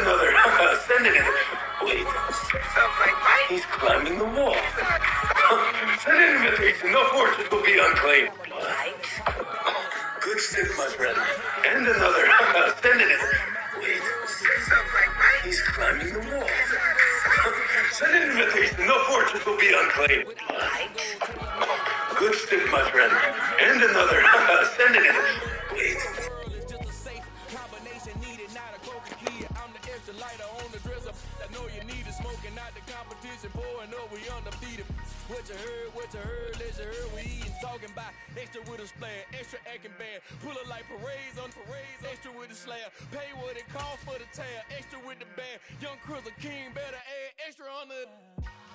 another. Send it in. Wait. He's climbing the wall. Send an invitation. No fortune will be unclaimed. Good stick, my friend. And another. Send it in. Wait. He's climbing the wall. Send an invitation. No fortune will be unclaimed. Good stick, my friend. And another. Send it in. Wait. What you heard, let you heard, we eatin', talking about extra with a splash, extra acting bad, pull it like parades on parades, extra with the slab, pay what it costs for the tab, extra with the band, young Chris a king, better add extra on the.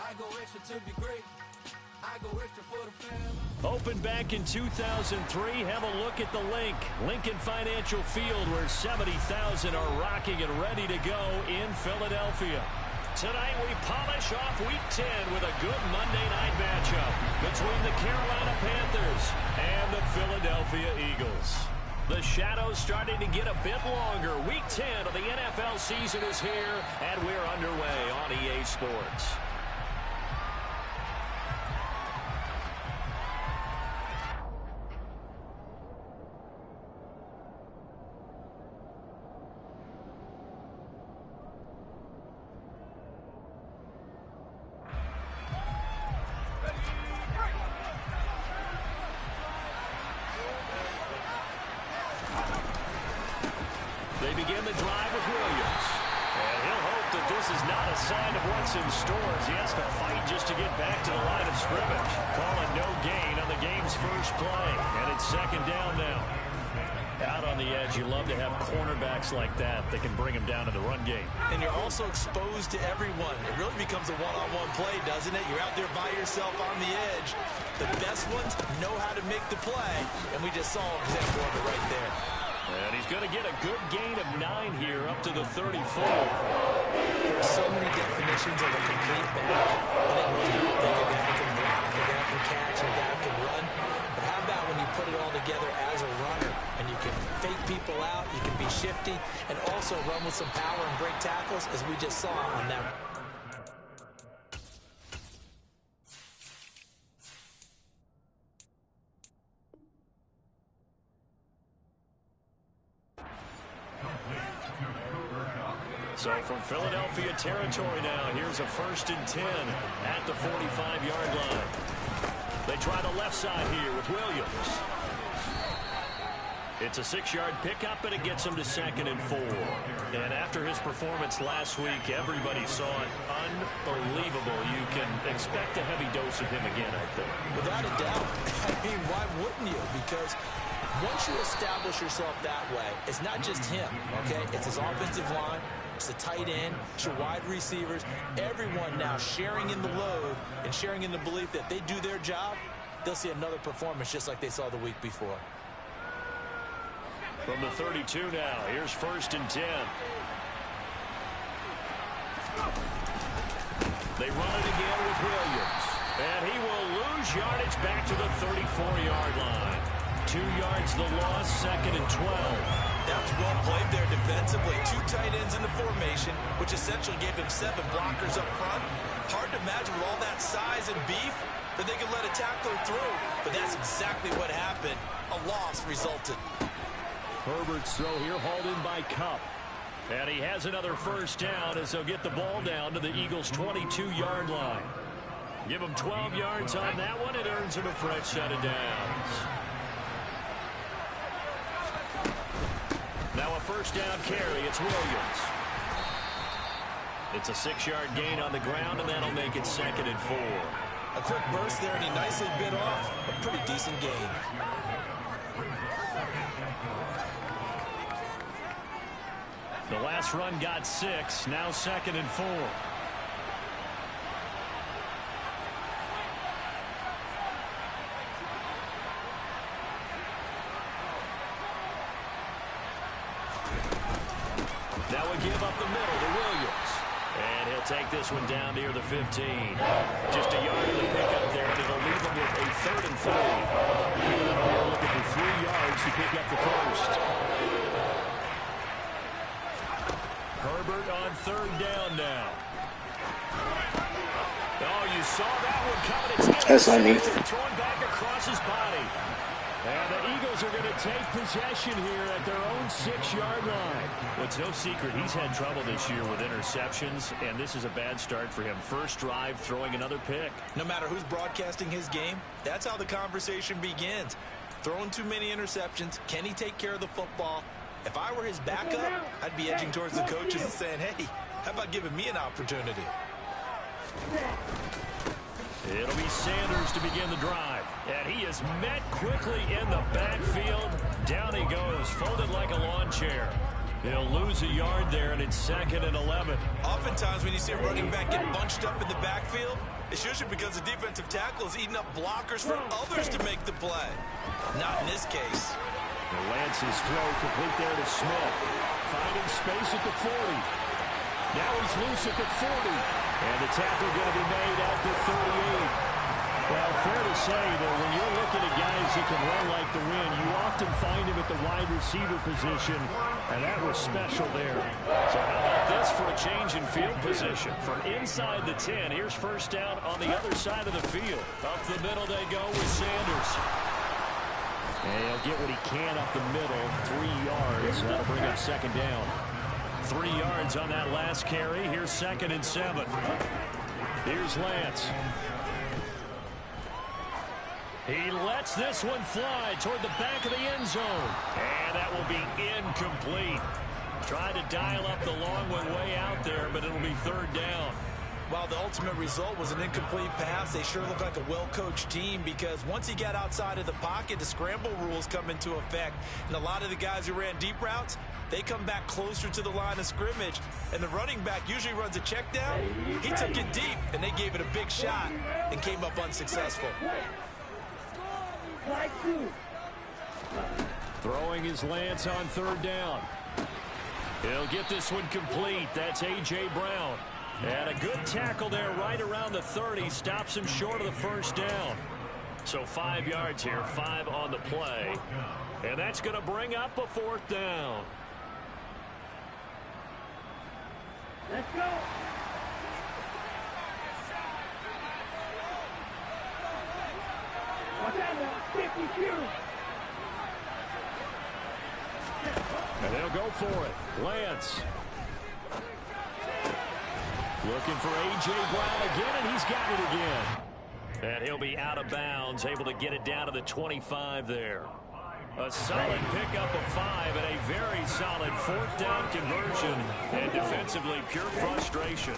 I go extra to be great. I go extra for the fam. Opened back in 2003. Have a look at the link. Lincoln Financial Field, where 70,000 are rocking and ready to go in Philadelphia. Tonight we polish off Week 10 with a good Monday night matchup between the Carolina Panthers and the Philadelphia Eagles. The shadows starting to get a bit longer. Week 10 of the NFL season is here, and we're underway on EA Sports. They begin the drive with Williams. And he'll hope that this is not a sign of what's in store as he has to fight just to get back to the line of scrimmage. Calling no gain on the game's first play. And it's second down now. Out on the edge, you love to have cornerbacks like that can bring him down to the run game. And you're also exposed to everyone. It really becomes a one-on-one play, doesn't it? You're out there by yourself on the edge. The best ones know how to make the play. And we just saw an example of it right there. And he's going to get a good gain of 9 here up to the 34. There are so many definitions of a complete back. I didn't know how big a guy can block, a guy can catch, and a guy can run. But how about when you put it all together as a runner and you can fake people out, you can be shifty, and also run with some power and break tackles as we just saw on that. So from Philadelphia territory now, here's a 1st and 10 at the 45-yard line. They try the left side here with Williams. It's a 6-yard pickup, and it gets him to 2nd and 4. And after his performance last week, everybody saw it. Unbelievable. You can expect a heavy dose of him again, I think. Without a doubt. I mean, why wouldn't you? Because once you establish yourself that way, it's not just him, okay? It's his offensive line. It's the tight end, it's your wide receivers, everyone now sharing in the load and sharing in the belief that they do their job, they'll see another performance just like they saw the week before. From the 32 now, here's 1st and 10. They run it again with Williams. And he will lose yardage back to the 34-yard line. 2 yards the loss, 2nd and 12. That's well played there defensively. 2 tight ends in the formation, which essentially gave him 7 blockers up front. Hard to imagine with all that size and beef that they could let a tackler through. But that's exactly what happened. A loss resulted. Herbert's throw here hauled in by Kupp. And he has another 1st down as they'll get the ball down to the Eagles' 22-yard line. Give him 12 yards on that one. It earns him a fresh set of downs. Now a 1st down carry. It's Williams. It's a 6-yard gain on the ground, and that'll make it 2nd and 4. A quick burst there, and he nicely bit off a pretty decent gain. The last run got 6. Now 2nd and 4. Now we give up the middle to Williams. And he'll take this one down near the 15. Just a yard in the pickup there, and it'll leave him with a 3rd and 3. They're looking for 3 yards to pick up the 1st. Herbert on third down now. Oh, you saw that one coming. It's That's on me. Thrown back across his body. And the Eagles are going to take possession here at their own 6-yard line. Well, it's no secret he's had trouble this year with interceptions, and this is a bad start for him. First drive, throwing another pick. No matter who's broadcasting his game, that's how the conversation begins. Throwing too many interceptions. Can he take care of the football? If I were his backup, I'd be edging towards the coaches and saying, hey, how about giving me an opportunity? It'll be Sanders to begin the drive. And he is met quickly in the backfield. Down he goes, folded like a lawn chair. He'll lose a yard there, and it's 2nd and 11. Oftentimes when you see a running back get bunched up in the backfield, it's usually because the defensive tackle is eating up blockers for others to make the play. Not in this case. Lance's throw complete there to Smith. Finding space at the 40. Now he's loose at the 40. And the tackle going to be made at the 38. Well, fair to say that when you're looking at guys that can run like the wind, you often find him at the wide receiver position, and that was special there. So how about this for a change in field position? From inside the 10, here's first down on the other side of the field. Up the middle they go with Sanders. And he'll get what he can up the middle, 3 yards. That'll bring up second down. 3 yards on that last carry. Here's 2nd and 7. Here's Lance. He lets this one fly toward the back of the end zone. And that will be incomplete. Trying to dial up the long one way out there, but it'll be 3rd down. While the ultimate result was an incomplete pass, they sure look like a well-coached team because once he got outside of the pocket, the scramble rules come into effect. And a lot of the guys who ran deep routes, they come back closer to the line of scrimmage. And the running back usually runs a check down. He took it deep, and they gave it a big shot and came up unsuccessful. Throwing his Lance on 3rd down. He'll get this one complete. That's A.J. Brown. And a good tackle there right around the 30. Stops him short of the first down. So 5 yards here, 5 on the play. And that's going to bring up a 4th down. Let's go. Watch out now. 52. And they'll go for it. Lance. Looking for A.J. Brown again, and he's got it again. And he'll be out of bounds, able to get it down to the 25 there. A solid pickup of 5 and a very solid 4th down conversion. And defensively, pure frustration.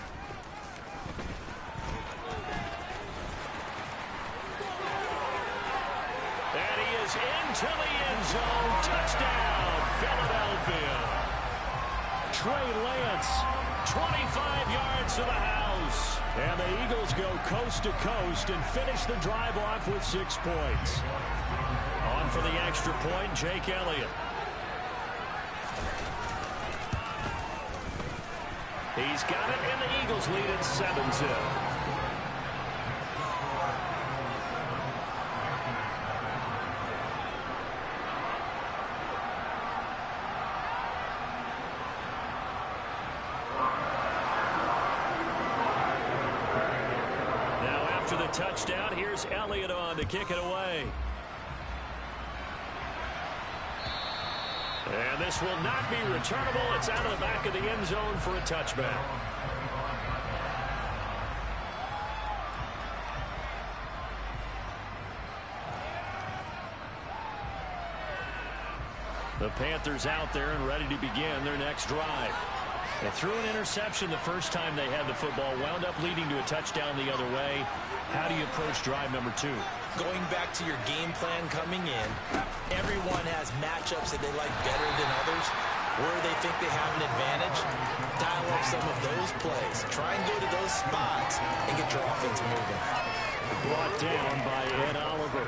And he is into the end zone. Touchdown, Philadelphia. Trey Lance, 25 yards to the house. And the Eagles go coast to coast and finish the drive off with 6 points. On for the extra point, Jake Elliott. He's got it, and the Eagles lead at 7-0. Touchdown. Here's Elliott on to kick it away. And this will not be returnable. It's out of the back of the end zone for a touchback. The Panthers out there and ready to begin their next drive. They threw an interception the first time they had the football, wound up leading to a touchdown the other way. How do you approach drive number 2? Going back to your game plan coming in, everyone has matchups that they like better than others. Where they think they have an advantage, dial up some of those plays. Try and go to those spots and get your offense moving. Brought down by Ed Oliver.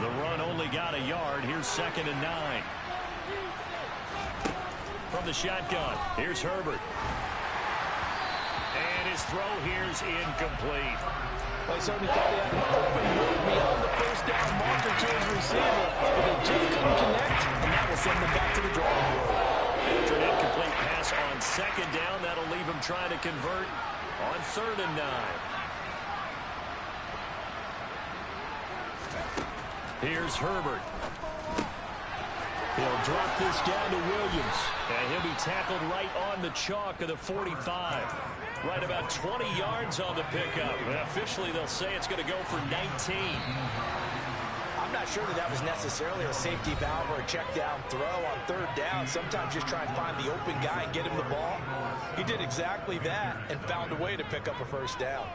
The run only got a yard. Here's 2nd and 9. From the shotgun, here's Herbert. And his throw here's incomplete. Well, he certainly thought he had an open look beyond the first down marker to his receiver, but they just couldn't connect, and that will send them back to the drawing board. After an incomplete pass on on second down. That'll leave him trying to convert on 3rd and 9. Here's Herbert. He'll drop this down to Williams. And he'll be tackled right on the chalk of the 45. Right about 20 yards on the pickup. And officially, they'll say it's going to go for 19. I'm not sure that was necessarily a safety valve or a check down throw on 3rd down. Sometimes just try and find the open guy and get him the ball. He did exactly that and found a way to pick up a 1st down.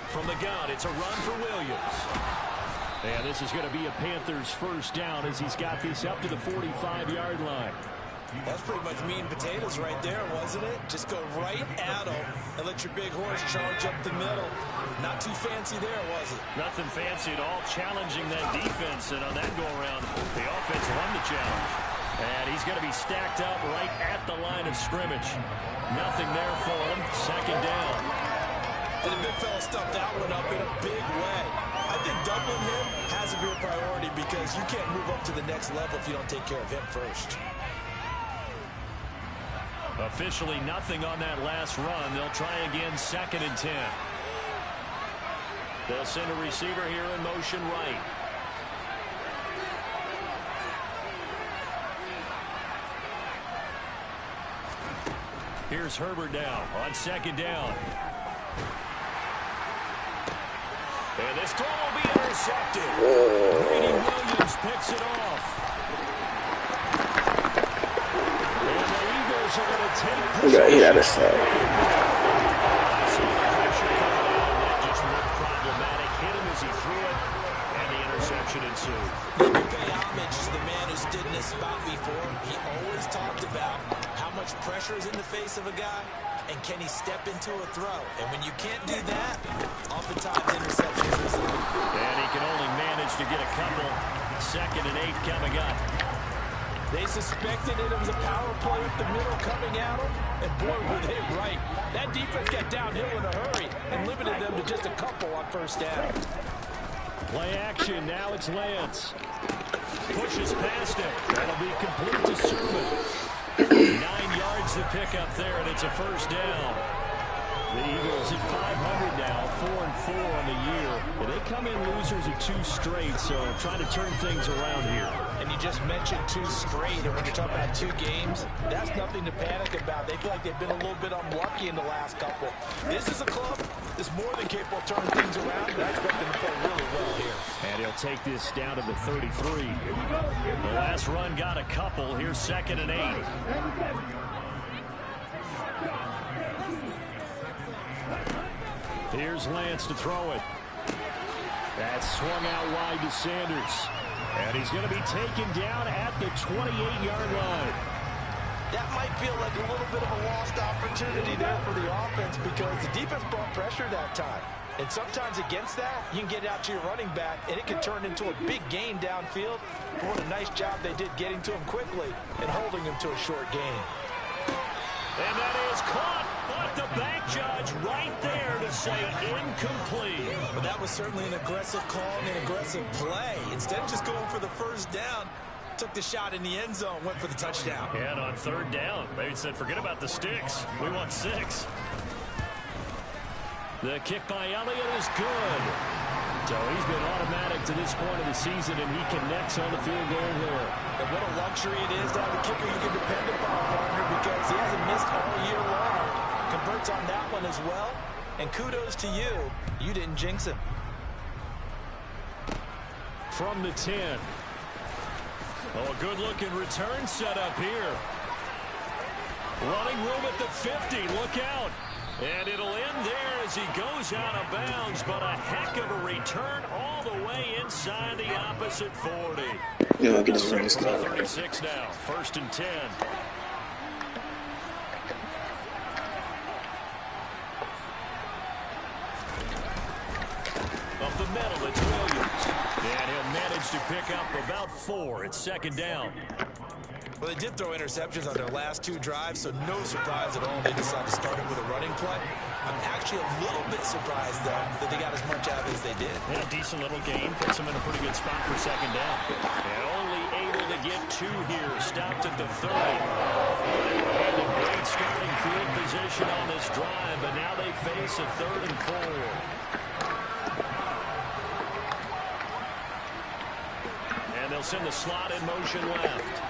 From the gun, it's a run for Williams. And this is going to be a Panthers 1st down as he's got this up to the 45-yard line. That's pretty much meat and potatoes right there, wasn't it? Just go right at him and let your big horse charge up the middle. Not too fancy there, was it? Nothing fancy at all, challenging that defense. And on that go-around, the offense won the challenge. And he's going to be stacked up right at the line of scrimmage. Nothing there for him. 2nd down. And the big fella stuffed that one up in a big way. I think doubling him has to be a priority because you can't move up to the next level if you don't take care of him first. Officially nothing on that last run. They'll try again 2nd and 10. They'll send a receiver here in motion right. Here's Herbert now on 2nd down. And this throw will be intercepted. Greedy Williams picks it off. And the Eagles are going to take possession. He had a sack. Just looked problematic. Hit him as he threw it. And the interception ensued. You pay homage to the man who stood in this spot before. He always talked about how much pressure is in the face of a guy. And can he step into a throw? And when you can't do that, oftentimes interceptions result. And he can only manage to get a couple. 2nd and 8 coming up. They suspected it was a power play with the middle coming at them. And boy, were they right. That defense got downhill in a hurry and limited them to just a couple on 1st down. Play action. Now it's Lance. Pushes past him. That'll be complete to Sermon. 9 yards to pick up there, and it's a 1st down. The Eagles at 500 now, 4-4 on the year. And they come in losers of 2 straight, so trying to turn things around here. And you just mentioned 2 straight, and when you're talking about 2 games, that's nothing to panic about. They feel like they've been a little bit unlucky in the last couple. This is a club that's more than capable of turning things around, but I expect them to play really well here. And he'll take this down to the 33. The last run got a couple. Here's 2nd and 8. Here's Lance to throw it. That's swung out wide to Sanders. And he's going to be taken down at the 28-yard line. That might feel like a little bit of a lost opportunity there for the offense because the defense brought pressure that time. And sometimes against that, you can get out to your running back, and it can turn into a big gain downfield. But what a nice job they did getting to him quickly and holding him to a short gain. And that is caught, but the back judge right there to say incomplete. But that was certainly an aggressive call and an aggressive play. Instead of just going for the 1st down, took the shot in the end zone, went for the touchdown. And on 3rd down, they said, forget about the sticks. We want 6. The kick by Elliott is good. So he's been automatic to this point of the season, and he connects on the field goal there. And what a luxury it is to have a kicker you can depend upon, partner, because he hasn't missed all year long. Converts on that one as well. And kudos to you. You didn't jinx him. From the 10. Oh, a good-looking return set up here. Running room at the 50. Look out. And it'll end there as he goes out of bounds, but a heck of a return all the way inside the opposite 40. Yeah, I'll get this from this guy. 36 now, 1st and 10. Up the middle, it's Williams. And he'll manage to pick up about 4 at 2nd down. Well, they did throw interceptions on their last 2 drives, so no surprise at all they decided to start it with a running play. I'm actually a little bit surprised, though, that they got as much out of it as they did. Yeah, decent little game. Puts them in a pretty good spot for second down. And only able to get 2 here. Stopped at the 30. And a great starting field position on this drive, but now they face a 3rd and 4. And they'll send the slot in motion left.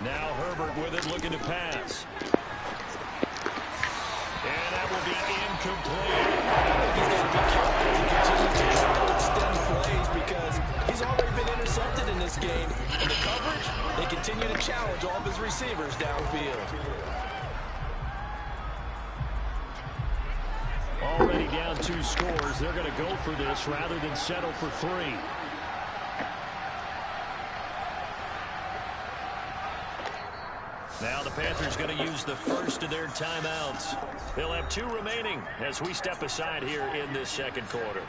Now Herbert with it, looking to pass. And that will be incomplete. He's got to be careful as he continues to try to extend plays because he's already been intercepted in this game. And the coverage, they continue to challenge all of his receivers downfield. Already down 2 scores. They're going to go for this rather than settle for 3. Now the Panthers going to use the first of their timeouts. They'll have 2 remaining as we step aside here in this second quarter.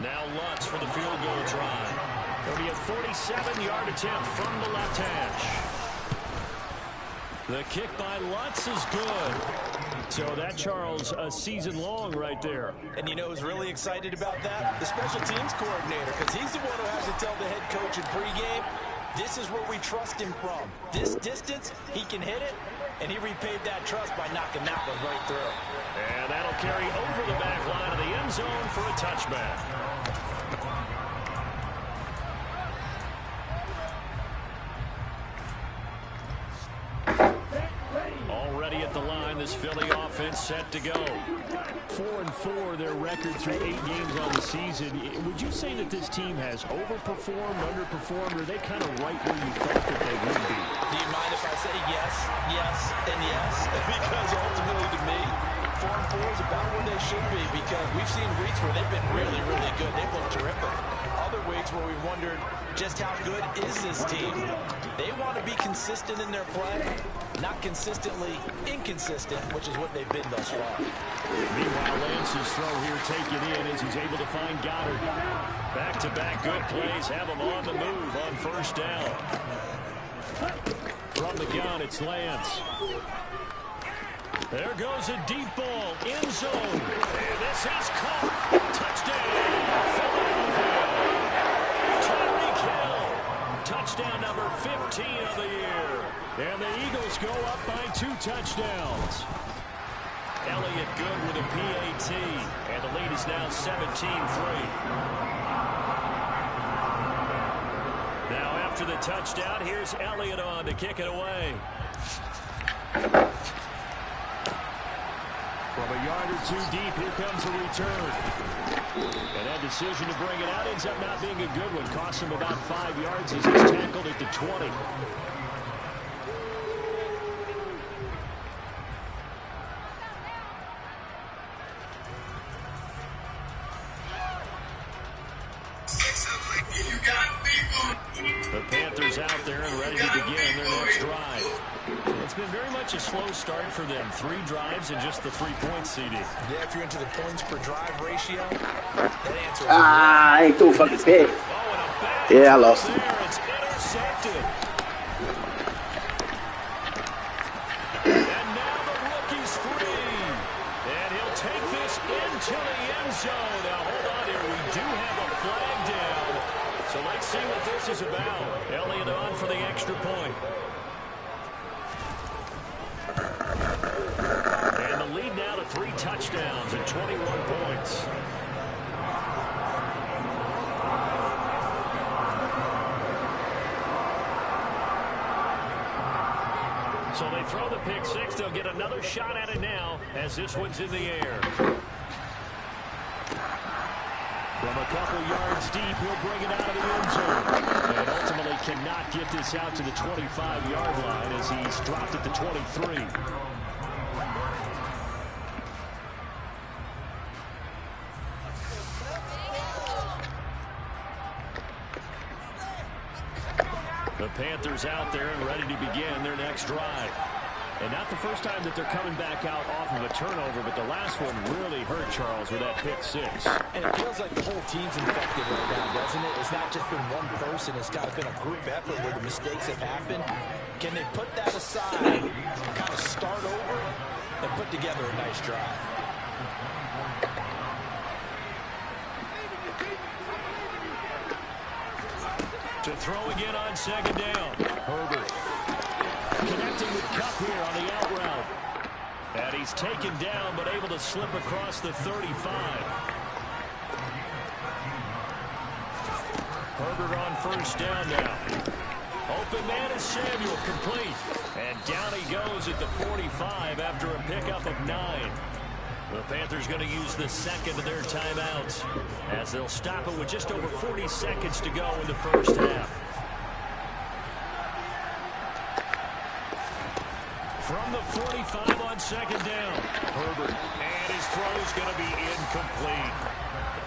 Now Lutz for the field goal try. It'll be a 47-yard attempt from the left hash. The kick by Lutz is good. So that, Charles, a season long right there. And you know who's really excited about that? The special teams coordinator, because he's the one who has to tell the head coach in pregame, this is where we trust him from. This distance, he can hit it, and he repaid that trust by knocking that one right through. And that'll carry over the back line of the end zone for a touchback. Already at the line, this Philly offense set to go. 4-4, their record through 8 games on the season. Would you say that this team has overperformed, underperformed, or are they kind of right where you thought that they would be? Do you mind if I say yes, yes, and yes? Because ultimately to me, 4-4 is about where they should be because we've seen weeks where they've been really, really good. They've looked terrific. Other weeks where we've wondered just how good is this team. They want to be consistent in their play, not consistently inconsistent, which is what they've been thus far. Meanwhile, Lance's throw here taken in as he's able to find Goddard. Back-to-back good plays have him on the move on first down. From the gun, it's Lance. There goes a deep ball, end zone. And this is caught. Touchdown, Philadelphia. Tyreek Hill. Touchdown number 15 of the year. And the Eagles go up by 2 touchdowns. Elliott good with a PAT. And the lead is now 17-3. Now after the touchdown, here's Elliott on to kick it away. From a yard or 2 deep, here comes a return. And that decision to bring it out ends up not being a good one. Cost him about 5 yards as he's tackled at the 20. The Panthers out there and ready to begin their next drive. It's been very much a slow start for them. 3 drives and just the 3-point CD. Yeah, if you're into the points per drive ratio, that answer is I ain't too fucking big. Yeah, I lost him. It's intercepted. And now the rookie's free. And he'll take this into the end zone. Now, hold on here. We do have a flag down. So let's see what this is about. Elliott on for the extra point. And the lead now to 3 touchdowns and 21 points. So they throw the pick 6. They'll get another shot at it now as this one's in the air. From a couple yards deep, he'll bring it out of the end zone. And ultimately cannot get this out to the 25-yard line as he's dropped at the 23. The Panthers out there and ready to begin their next drive. And not the first time that they're coming back out off of a turnover, but the last one really hurt Charles with that pick six. And it feels like the whole team's infected right now, doesn't it? It's not just been one person. It's got to been a group effort where the mistakes have happened. Can they put that aside, kind of start over, and put together a nice drive? To throw again on second down. Herbert connecting with Kupp here on the out route. And he's taken down, but able to slip across the 35. Herbert on first down now. Open man is Samuel, complete. And down he goes at the 45 after a pickup of 9. The Panthers going to use the second of their timeouts as they'll stop it with just over 40 seconds to go in the first half. From the 45 on second down, Herbert, and his throw is going to be incomplete.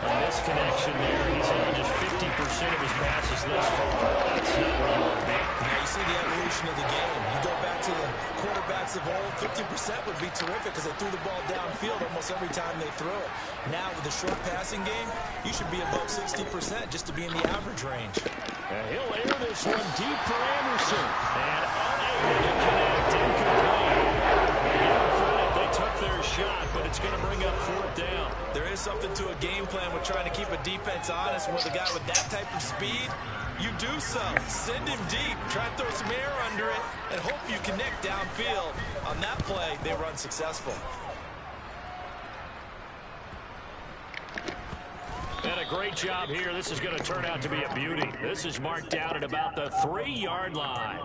A misconnection there. He's on just 50% of his passes thus far. That's not where you want to be. Now you see the evolution of the game. You go back to the quarterbacks of old, 50% would be terrific because they threw the ball downfield almost every time they threw it. Now with the short passing game, you should be above 60% just to be in the average range. And he'll air this one deep for Anderson. And unable to connect, incomplete. They took their shot, but it's going to bring up fourth down. There is something to a game plan with trying to keep a defense honest. With a guy with that type of speed, you do so. Send him deep. Try and throw some air under it and hope you connect downfield. On that play, they were unsuccessful. And a great job here. This is going to turn out to be a beauty. This is marked down at about the 3-yard line.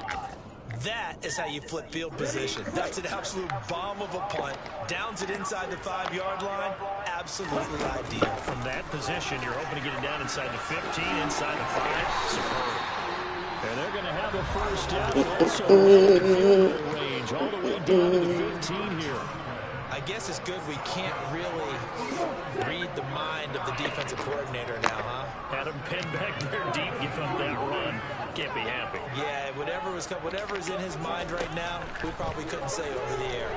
That is how you flip field position. That's an absolute bomb of a punt. Downs it inside the 5-yard line. Absolutely ideal. From that position, you're hoping to get it down inside the 15, inside the 5. Superb. And they're going to have a first down. Also, field goal range all the way down to the 15 here. I guess it's good we can't really read the mind of the defensive coordinator now, huh? Had him pinned back there deep, give up that run. Can't be happy. Yeah, whatever is in his mind right now, we probably couldn't say over the air.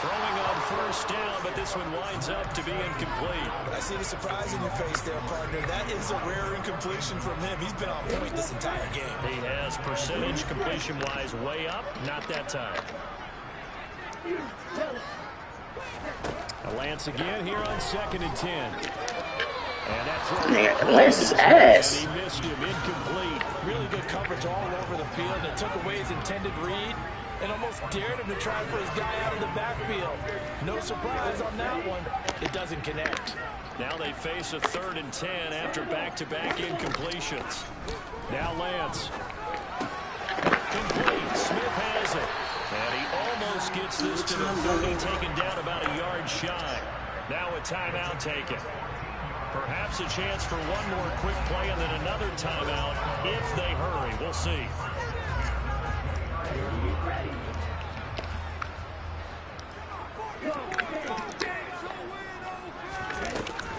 Throwing on first down, but this one winds up to be incomplete. I see the surprise in your face there, partner. That is a rare incompletion from him. He's been on point this entire game. He has percentage completion-wise way up, not that time. Lance again here on 2nd and 10. And that's Lance's ass. And he missed him, incomplete. Really good coverage all over the field. It took away his intended read and almost dared him to try for his guy out of the backfield. No surprise on that one. It doesn't connect. Now they face a 3rd and 10 after back-to-back incompletions. Now Lance. Complete. Smith has it. And he almost gets this to the 30, taken down about a yard shy. Now a timeout taken. Perhaps a chance for one more quick play and then another timeout if they hurry. We'll see.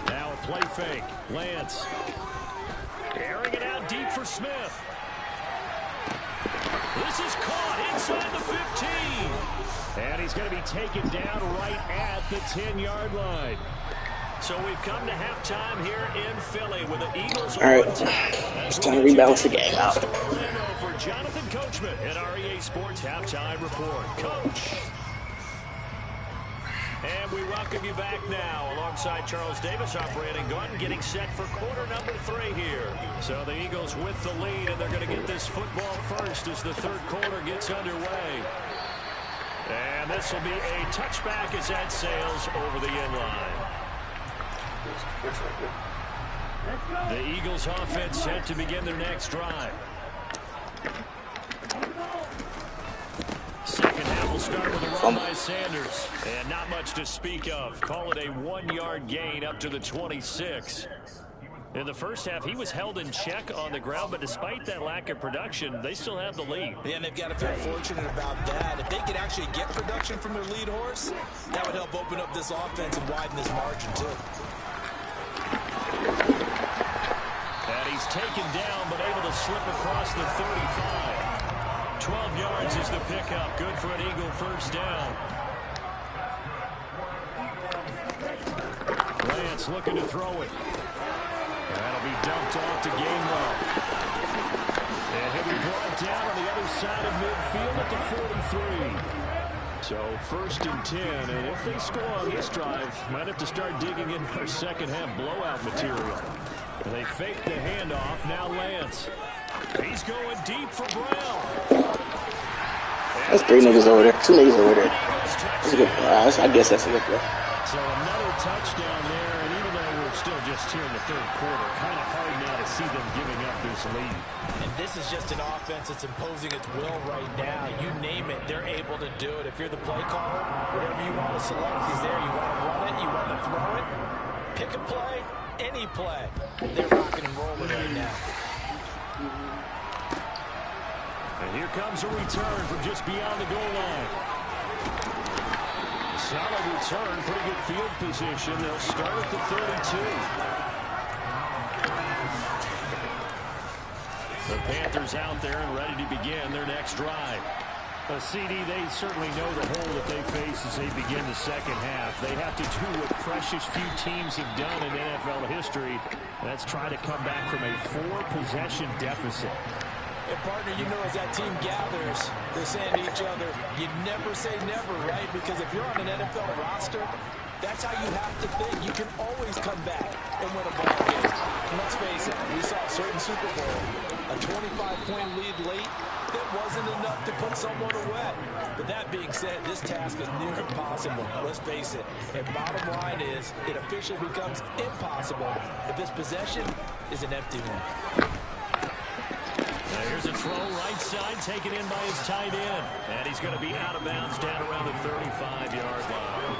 Now a play fake. Lance. Airing it out deep for Smith. This is caught inside the 15. And he's going to be taken down right at the 10-yard line. So we've come to halftime here in Philly with the Eagles on top. It's time to rebalance the game out. For Jonathan Coachman at REA Sports Halftime Report. Coach. And we welcome you back now alongside Charles Davis operating gun, getting set for quarter number 3 here. So the Eagles with the lead, and they're going to get this football first as the 3rd quarter gets underway. And this will be a touchback as that sails over the end line. The Eagles offense set to begin their next drive. Second half will start with a run by Sanders. And not much to speak of. Call it a 1-yard gain up to the 26. In the first half, he was held in check on the ground, but despite that lack of production, they still have the lead. Yeah, and they've got to feel fortunate about that. If they could actually get production from their lead horse, that would help open up this offense and widen this margin, too. And he's taken down, but able to slip across the 35. 12 yards is the pickup. Good for an Eagle first down. Lance looking to throw it. That'll be dumped off to Gainwell. And he'll be brought down on the other side of midfield at the 43. So 1st and 10, and if they score on this drive, might have to start digging in for second half blowout material. And they fake the handoff. Now Lance. He's going deep for Brown. That's 3 niggas over there. 2 niggas over there. That's a good play. I guess that's a good play. So another touchdown there, and even though we're still just here in the 3rd quarter, kind of hard now to see them giving up this lead. And this is just an offense that's imposing its will right now. You name it, they're able to do it. If you're the play caller, whatever you want to select is there. You want to run it, you want to throw it, pick a play, any play. They're rocking and rolling right now. And here comes a return from just beyond the goal line. Solid return, pretty good field position. They'll start at the 32. The Panthers out there and ready to begin their next drive. CD, they certainly know the hole that they face as they begin the second half. They have to do what precious few teams have done in NFL history. That's try to come back from a 4-possession deficit. And partner, you know, as that team gathers, they're saying to each other, you never say never, right? Because if you're on an NFL roster, that's how you have to think. You can always come back and win a ball game. And let's face it, we saw a certain Super Bowl, a 25-point lead late, that wasn't enough to put someone away. But that being said, this task is near impossible. Let's face it. And bottom line is, it officially becomes impossible if this possession is an empty one. Here's a throw right side, taken in by his tight end. And he's going to be out of bounds down around the 35-yard line.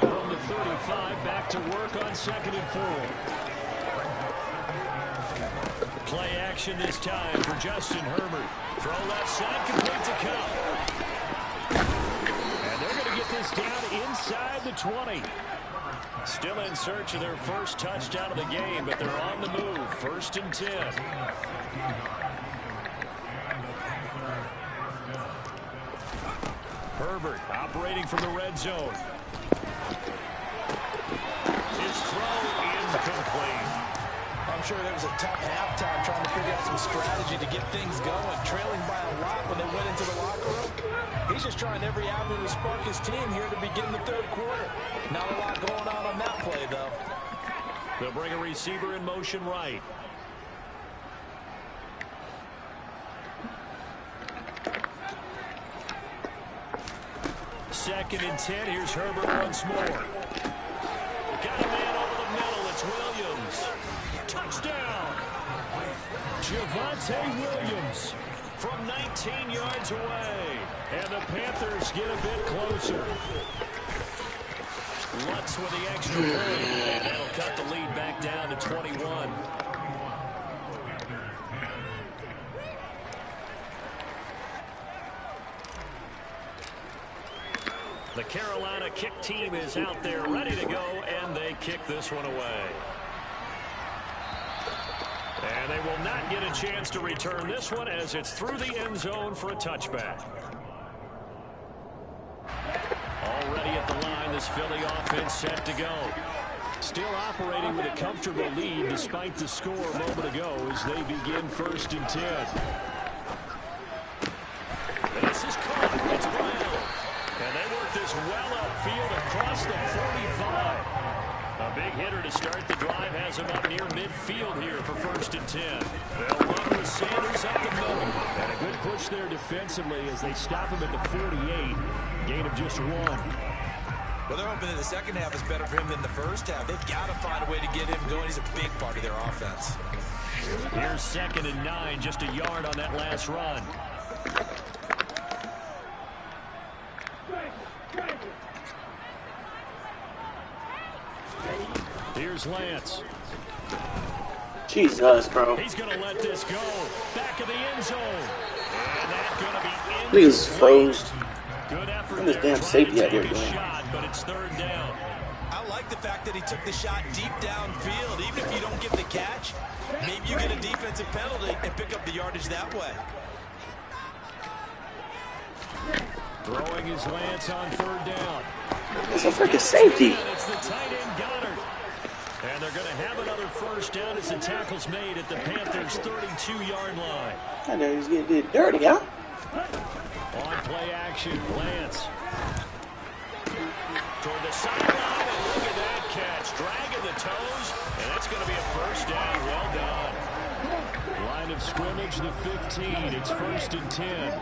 From the 35, back to work on 2nd and 4. Play action this time for Justin Herbert. Throw left side, complete to Kupp. And they're going to get this down inside the 20. Still in search of their first touchdown of the game, but they're on the move. 1st and 10. Herbert operating from the red zone. His throw incomplete. I'm sure there was a tough halftime trying to figure out some strategy to get things going. Trailing by a lot when they went into the locker room. He's just trying every avenue to spark his team here to begin the 3rd quarter. Not a lot going on that play, though. They'll bring a receiver in motion right. Second and 10. Here's Herbert once more. Got a man over the middle. It's Williams. Touchdown. Javonte Williams from 19 yards away. And the Panthers get a bit closer. Lutz with the extra point. And that'll cut the lead back down to 21. The Carolina kick team is out there ready to go, and they kick this one away. And they will not get a chance to return this one as it's through the end zone for a touchback. Already at the line, this Philly offense set to go. Still operating with a comfortable lead despite the score a moment ago as they begin 1st and 10. This is caught. It's Brown. And they work this well upfield across the 45. A big hitter to start the drive has him up near midfield here for 1st and 10. They'll run with Sanders up the middle. And a good push there defensively as they stop him at the 48. Gain of just 1. Well, they're hoping that the second half is better for him than the first half. They've got to find a way to get him going. He's a big part of their offense. Here's 2nd and 9, just a yard on that last run. Here's Lance. Jesus, bro. He's going to let this go. Back of the end zone. And that's going to be in. Please froze. Good effort. There's damn safety out here doing. Shot, but it's 3rd down. I like the fact that he took the shot deep downfield. Even if you don't get the catch, maybe you get a defensive penalty and pick up the yardage that way. Throwing his Lance on third down. It's a freaking safety. It's the tight end Goddard. And they're going to have another first down as the tackle's made at the Panthers' 32-yard line. I know he's getting dirty, huh? On play action, Lance. Toward the sideline, and look at that catch. Dragging the toes, and that's going to be a first down. Well done. Line of scrimmage, the 15. It's 1st and 10.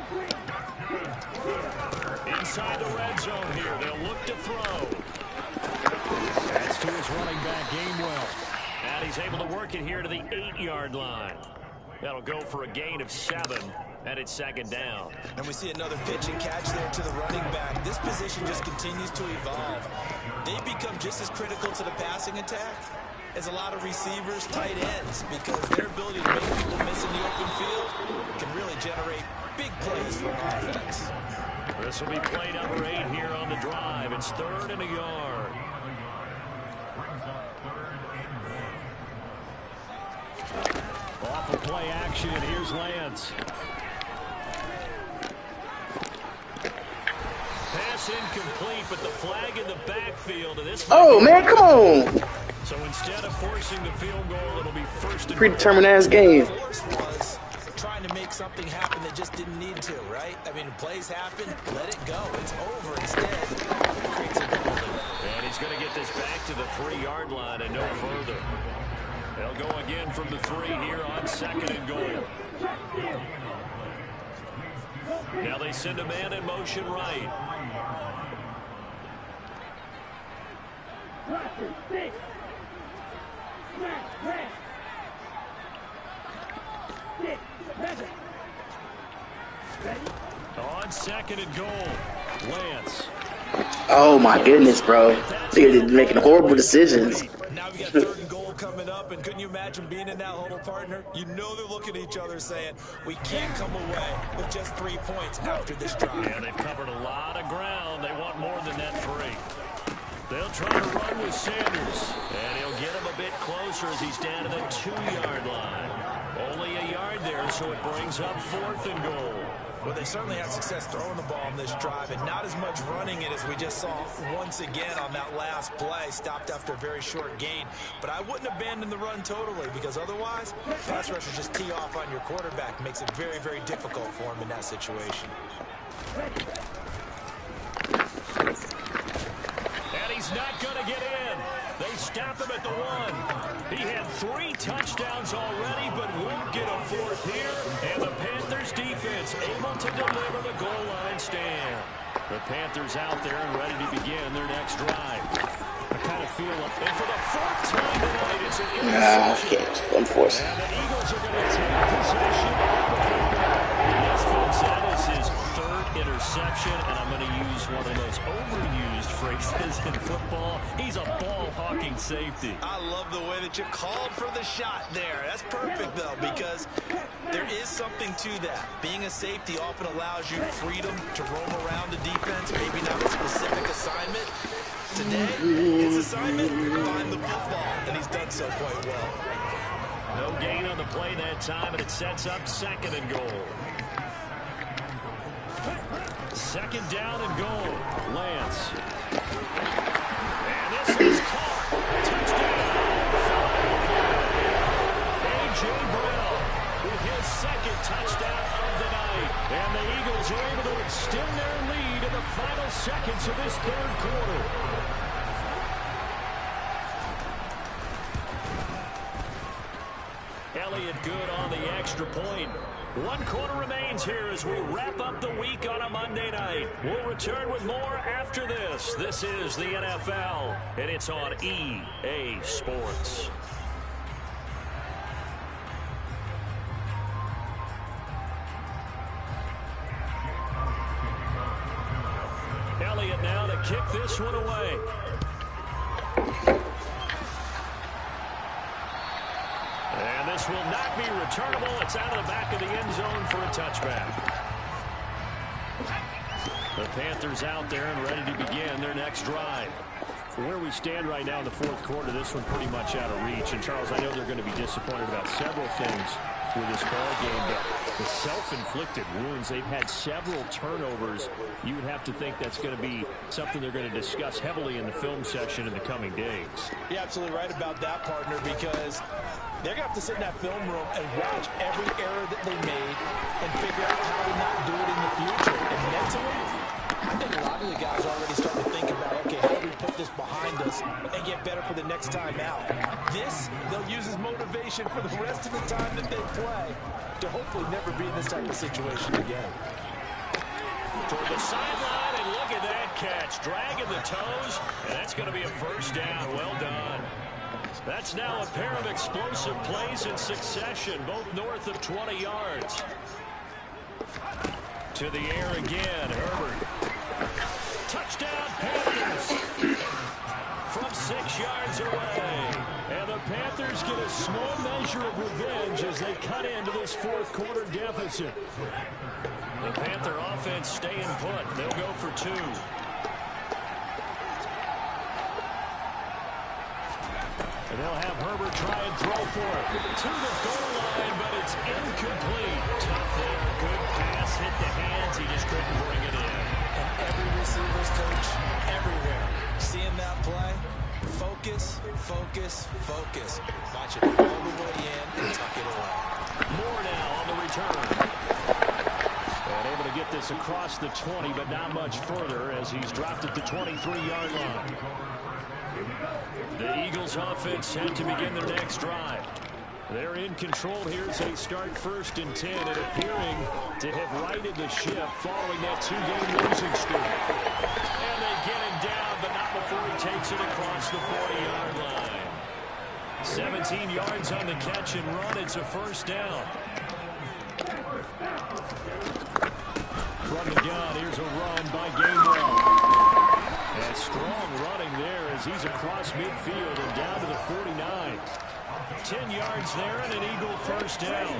Inside the red zone here. They'll look to throw. That's to his running back, Gainwell. And he's able to work it here to the 8-yard line. That'll go for a gain of 7, and it's 2nd down. And we see another pitch and catch there to the running back. This position just continues to evolve. They become just as critical to the passing attack as a lot of receivers, tight ends, because their ability to make people miss in the open field can really generate big plays for offense. This will be play number 8 here on the drive. It's 3rd and a yard. Off of play action, here's Lance. Pass incomplete, but the flag in the backfield. And this Man, come on. So instead of forcing the field goal, it'll be 1st and Predetermined ass game. Force was trying to make something happen that just didn't need to, right? I mean, plays happen, let it go. It's over. Instead, it creates a penalty. And he's going to get this back to the 3-yard line and no further. They'll go again from the 3 here on 2nd and goal. Now they send a man in motion right. On 2nd and goal, Lance. Oh my goodness, bro. They're making horrible decisions. Now we got 3rd and goal coming up, and couldn't you imagine being in that huddle, partner? You know they're looking at each other saying, we can't come away with just 3 points after this drive. Yeah, they've covered a lot of ground. They want more than that 3. They'll try to run with Sanders, and he'll get him a bit closer as he's down to the 2-yard line. Only a yard there, so it brings up 4th and goal. Well, they certainly had success throwing the ball on this drive, and not as much running it as we just saw once again on that last play. Stopped after a very short gain. But I wouldn't abandon the run totally, because otherwise, pass rushers just tee off on your quarterback. Makes it very, very difficult for him in that situation. And he's not going to get in. They stop him at the 1. He had 3 touchdowns already, but won't get a 4th here. And the Panthers defense able to deliver the goal line stand. The Panthers out there and ready to begin their next drive. I kind of feel like, and for the 4th time tonight, it's an interception. Unfortunate. And the Eagles are going to take possession of the football. Yes, folks, that is his 3rd interception, and I'm going to use one of those overused phrases in football. He's a ball-hawking safety. I love the way that you called for the shot there. That's perfect, though, because there is something to that. Being a safety often allows you freedom to roam around the defense, maybe not a specific assignment. Today, his assignment, find the football, and he's done so quite well. No gain on the play that time, and it sets up 2nd and goal. 2nd down and goal. Lance. And this is caught. Touchdown. A.J. Brown with his 2nd touchdown of the night. And the Eagles are able to extend their lead in the final seconds of this 3rd quarter. Elliott good on the extra point. 1 quarter remains here as we wrap up the week on a Monday night. We'll return with more after this. This is the NFL, and it's on EA Sports. Elliott now to kick this one away. And this will not be returnable. It's out of the back of the end zone for a touchback. The Panthers out there and ready to begin their next drive. Where we stand right now in the fourth quarter, this one pretty much out of reach. And, Charles, I know they're going to be disappointed about several things with this ball game, but the self-inflicted wounds, they've had several turnovers. You would have to think that's going to be something they're going to discuss heavily in the film session in the coming days. You're absolutely right about that, partner, because they're going to have to sit in that film room and watch every error that they made and figure out how to not do it in the future. And mentally, I think a lot of the guys are already starting to think about, okay, how do we put this behind us and get better for the next time out? This, they'll use as motivation for the rest of the time that they play to hopefully never be in this type of situation again. Toward the sideline, and look at that catch. Dragging the toes, and that's going to be a first down. Well done. That's now a pair of explosive plays in succession, both north of 20 yards. To the air again, Herbert. Touchdown, Panthers. From 6 yards away. And the Panthers get a small measure of revenge as they cut into this fourth quarter deficit. The Panther offense staying put. They'll go for 2. And they'll have Herbert try and throw for it. To the goal line, but it's incomplete. Tough there. Good pass. Hit the hands. He just couldn't bring it in. And every receiver's coach everywhere. Seeing that play, focus, focus, focus. Watch it all the way in and tuck it away. More now on the return. And able to get this across the 20, but not much further as he's dropped at the 23-yard line. The Eagles offense set to begin their next drive. They're in control here as they start 1st and 10 and appearing to have righted the ship following that 2-game losing streak. And they get him down, but not before he takes it across the 40-yard line. 17 yards on the catch and run. It's a first down. From the gun, here's a run by Gainwell. And strong running there as he's across midfield and down to the 49. 10 yards there and an Eagle first down.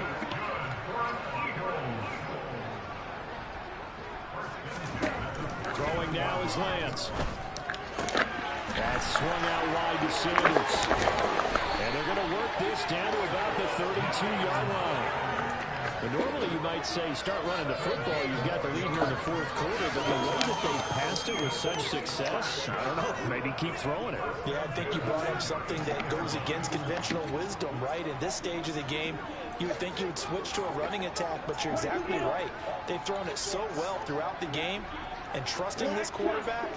Throwing now is Lance. That's swung out wide to Sanders. And they're going to work this down to about the 32-yard line. But normally you might say start running the football. You've got the lead here in the fourth quarter, but the way that they passed it with such success, I don't know, maybe keep throwing it. Yeah, I think you brought up something that goes against conventional wisdom, right? In this stage of the game, you would think you would switch to a running attack, but you're exactly right. They've thrown it so well throughout the game, and trusting this quarterback,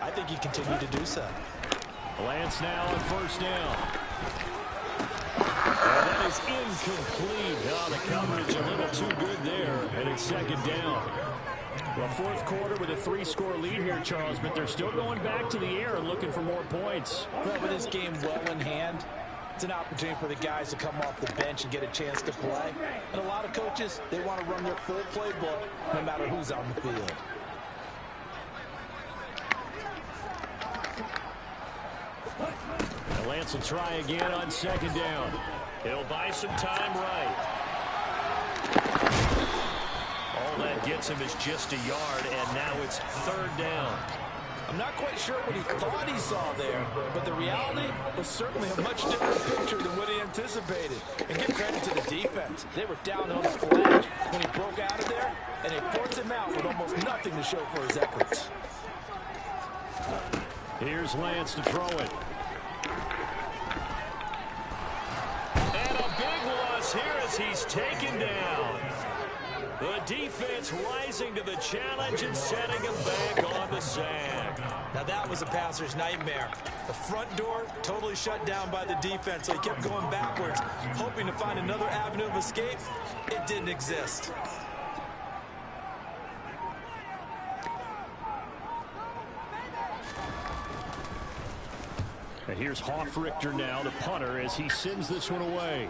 I think he continued to do so. Lance now on first down. And that is incomplete. Oh, the coverage a little too good there, and it's second down. Well, fourth quarter with a 3-score lead here, Charles, but they're still going back to the air and looking for more points. Well, with this game well in hand, it's an opportunity for the guys to come off the bench and get a chance to play. And a lot of coaches, they want to run their full playbook no matter who's on the field. And Lance will try again on second down. He'll buy some time right. All that gets him is just a yard, and now it's third down. I'm not quite sure what he thought he saw there, but the reality was certainly a much different picture than what he anticipated. And give credit to the defense. They were down on the flash when he broke out of there, and they forced him out with almost nothing to show for his efforts. Here's Lance to throw it. And a big loss here as he's taken down. The defense rising to the challenge and setting him back on the sack. Now that was a passer's nightmare. The front door totally shut down by the defense, so he kept going backwards, hoping to find another avenue of escape. It didn't exist. And here's Hofrichter now, the punter, as he sends this one away.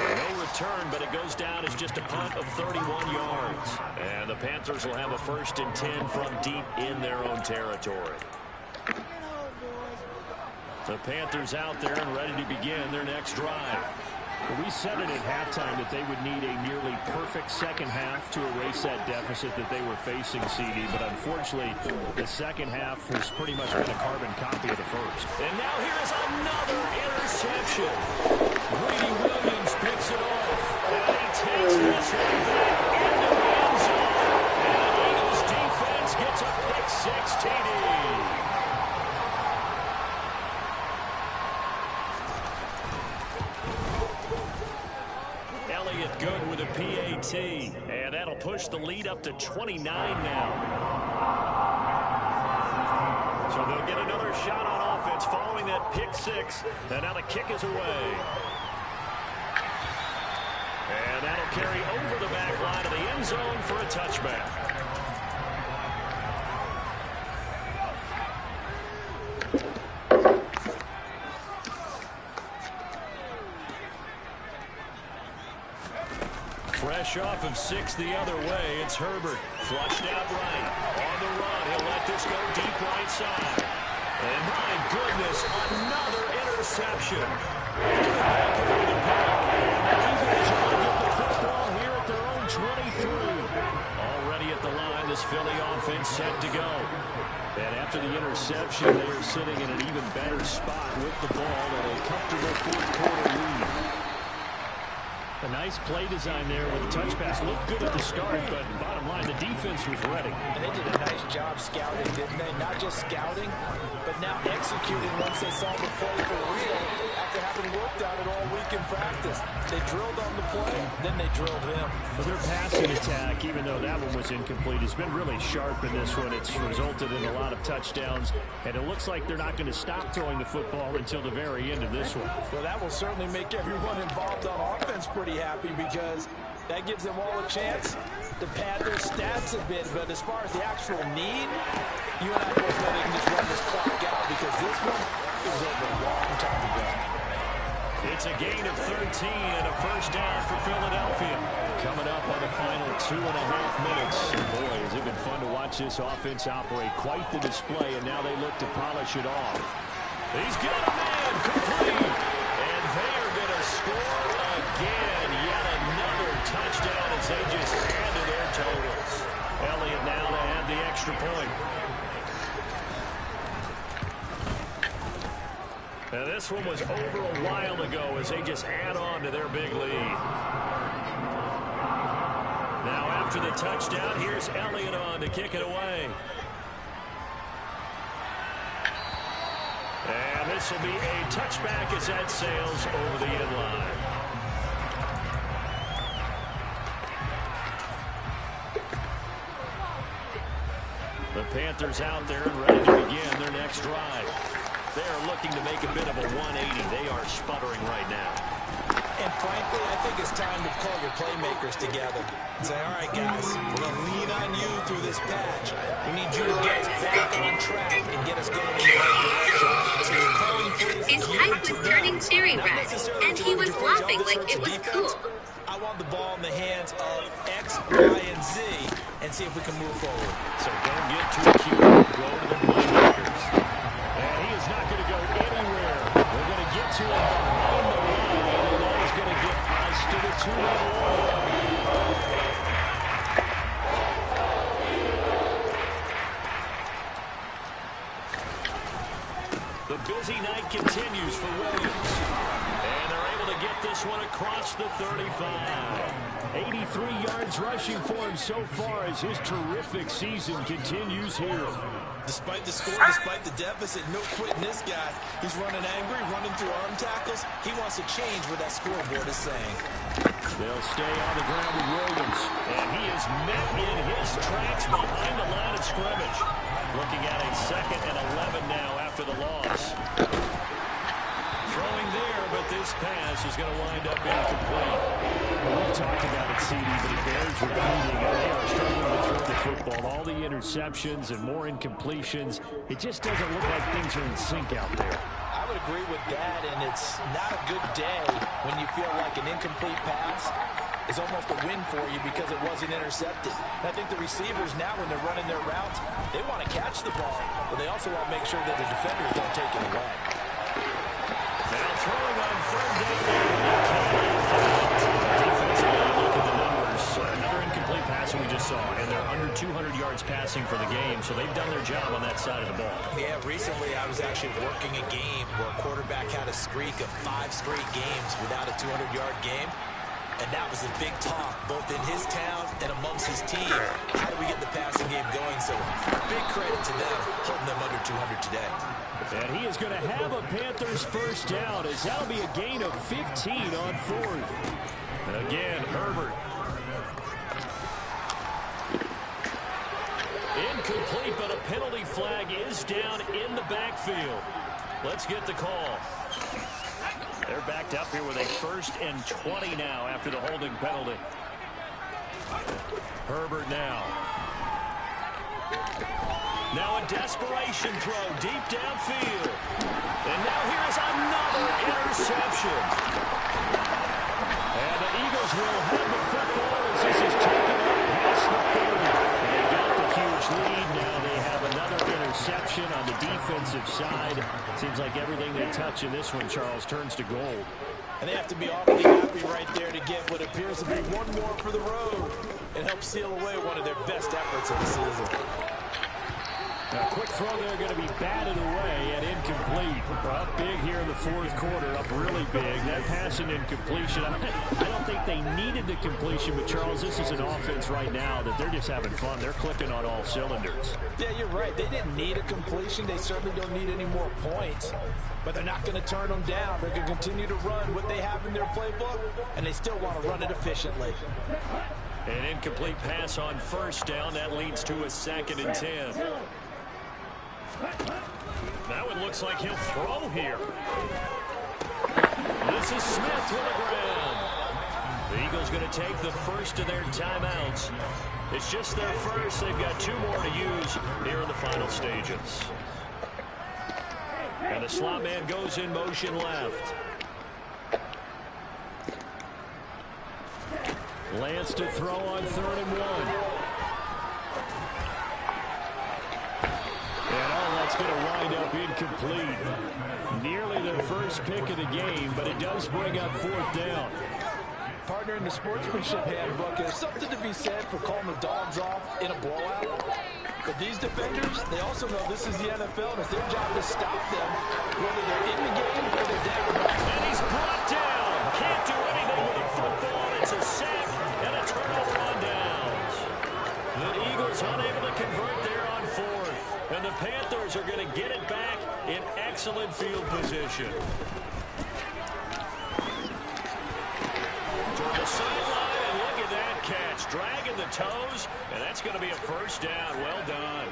No return, but it goes down as just a punt of 31 yards. And the Panthers will have a 1st and 10 from deep in their own territory. The Panthers out there and ready to begin their next drive. We said it at halftime that they would need a nearly perfect second half to erase that deficit that they were facing, CD. But unfortunately, the second half has pretty much been a carbon copy of the first. And now here is another interception. Greedy Williams picks it off. And he takes this one back into the end zone. And the Eagles defense gets a pick six TD. Good with a PAT, and that'll push the lead up to 29 now. So they'll get another shot on offense following that pick six, and now the kick is away. And that'll carry over the back line of the end zone for a touchback. Fresh off of 6 the other way, it's Herbert. Flushed out right. On the run, he'll let this go deep right side. And my goodness, another interception. Back over the pack. And the Eagles are going to get the football here at their own 23. Already at the line, this Philly offense set to go. And after the interception, they are sitting in an even better spot with the ball and a comfortable fourth quarter lead. A nice play design there with the touch pass. Looked good at the start, but bottom line, the defense was ready. And they did a nice job scouting, didn't they? Not just scouting, but now executing once they saw the play for real after having worked on it all week in practice. They drilled on the play, then they drilled him. But their passing attack, even though that one was incomplete, has been really sharp in this one. It's resulted in a lot of touchdowns, and it looks like they're not going to stop throwing the football until the very end of this one. Well, that will certainly make everyone involved on offense pretty happy because that gives them all a chance to pad their stats a bit. But as far as the actual need, you and I both know they can just run this clock out because this one was over a long time ago. It's a gain of 13 and a first down for Philadelphia. Coming up on the final 2.5 minutes. Boy, has it been fun to watch this offense operate. Quite the display, and now they look to polish it off. He's got a man complete. And they are going to score again. Yet another touchdown as they just add to their totals. Elliott now to add the extra point. Now this one was over a while ago as they just add on to their big lead. Now after the touchdown, here's Elliott on to kick it away. And this will be a touchback as that sails over the end line. The Panthers out there and ready to begin their next drive. They are looking to make a bit of a 180. They are sputtering right now. And frankly, I think it's time to call your playmakers together and say, all right, guys, we're going to lean on you through this patch. We need you to get us back on track and get us going in the right direction. So you're calling plays. His type was turning cherry red, and he was laughing like it was cool. I want the ball in the hands of X, Y, and Z and see if we can move forward. So don't get too cute. Go to the playmakers. And he is not going to go anywhere. We're going to get to him behind the line, and that is going to get us to the 2-minute line. The busy night continues for Williams. And they're able to get this one across the 35. 83 yards rushing for him so far as his terrific season continues here. Despite the score, despite the deficit, no quitting this guy. He's running angry, running through arm tackles. He wants to change what that scoreboard is saying. They'll stay on the ground with Williams. And he is met in his tracks behind the line of scrimmage. Looking at a 2nd and 11 now after the loss. Throwing there, but this pass is going to wind up incomplete. We've talked about it, CD, but it bears repeating. They are struggling to throw the football. All the interceptions and more incompletions. It just doesn't look like things are in sync out there. I would agree with that, and it's not a good day when you feel like an incomplete pass is almost a win for you because it wasn't intercepted. And I think the receivers now, when they're running their routes, they want to catch the ball, but they also want to make sure that the defenders don't take it away. Now throwing on 3rd down. yards passing for the game, so they've done their job on that side of the ball. Yeah, recently I was actually working a game where a quarterback had a streak of 5 straight games without a 200-yard game. And that was a big talk, both in his town and amongst his team. How do we get the passing game going? So big credit to them, holding them under 200 today. And he is going to have a Panthers first down, as that'll be a gain of 15 on 4th. And again, Herbert. Incomplete, but a penalty flag is down in the backfield. Let's get the call. They're backed up here with a 1st and 20 now after the holding penalty. Herbert now. Now a desperation throw deep downfield. And now here is another interception. And the Eagles will have the football as this is taken up past the 30. They've got the huge lead. Now they have another interception on the defensive side. Seems like everything they touch in this one, Charles, turns to gold. And they have to be awfully happy right there to get what appears to be one more for the road and help seal away one of their best efforts of the season. A quick throw there going to be batted away and incomplete. Up big here in the 4th quarter, up really big. That pass and incompletion. I don't think they needed the completion, but Charles, this is an offense right now that they're just having fun. They're clicking on all cylinders. Yeah, you're right. They didn't need a completion. They certainly don't need any more points. But they're not going to turn them down. They're going to continue to run what they have in their playbook, and they still want to run it efficiently. An incomplete pass on 1st down. That leads to a 2nd and 10. Now it looks like he'll throw here. This is Smith to the ground. The Eagles going to take the first of their timeouts. It's just their first. They've got 2 more to use here in the final stages. And the slot man goes in motion left. Lance to throw on 3rd and 1. And that's going to wind up incomplete. Nearly their first pick of the game, but it does bring up 4th down. Partner, in the sportsmanship handbook, there's something to be said for calling the dogs off in a blowout. But these defenders, they also know this is the NFL, and it's their job to stop them, whether they're in the game or they're down. And he's brought down. Can't do anything with the football. It's a sack and a turnover on downs. The Eagles unable to convert there on 4th. And the Panthers are going to get it back in excellent field position. To the sideline, and look at that catch. Dragging the toes, and that's going to be a first down. Well done.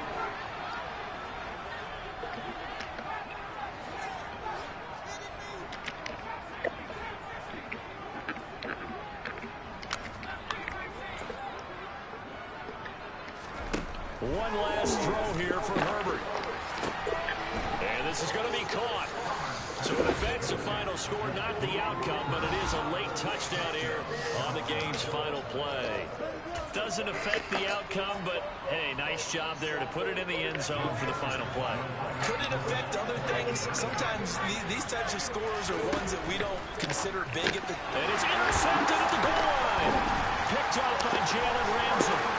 One last throw here for Herbert. And this is going to be caught. So it affects the final score, not the outcome, but it is a late touchdown here on the game's final play. Doesn't affect the outcome, but, hey, nice job there to put it in the end zone for the final play. Could it affect other things? Sometimes these types of scores are ones that we don't consider big at the... And it's intercepted at the goal line. Picked up by Jalen Ramsey.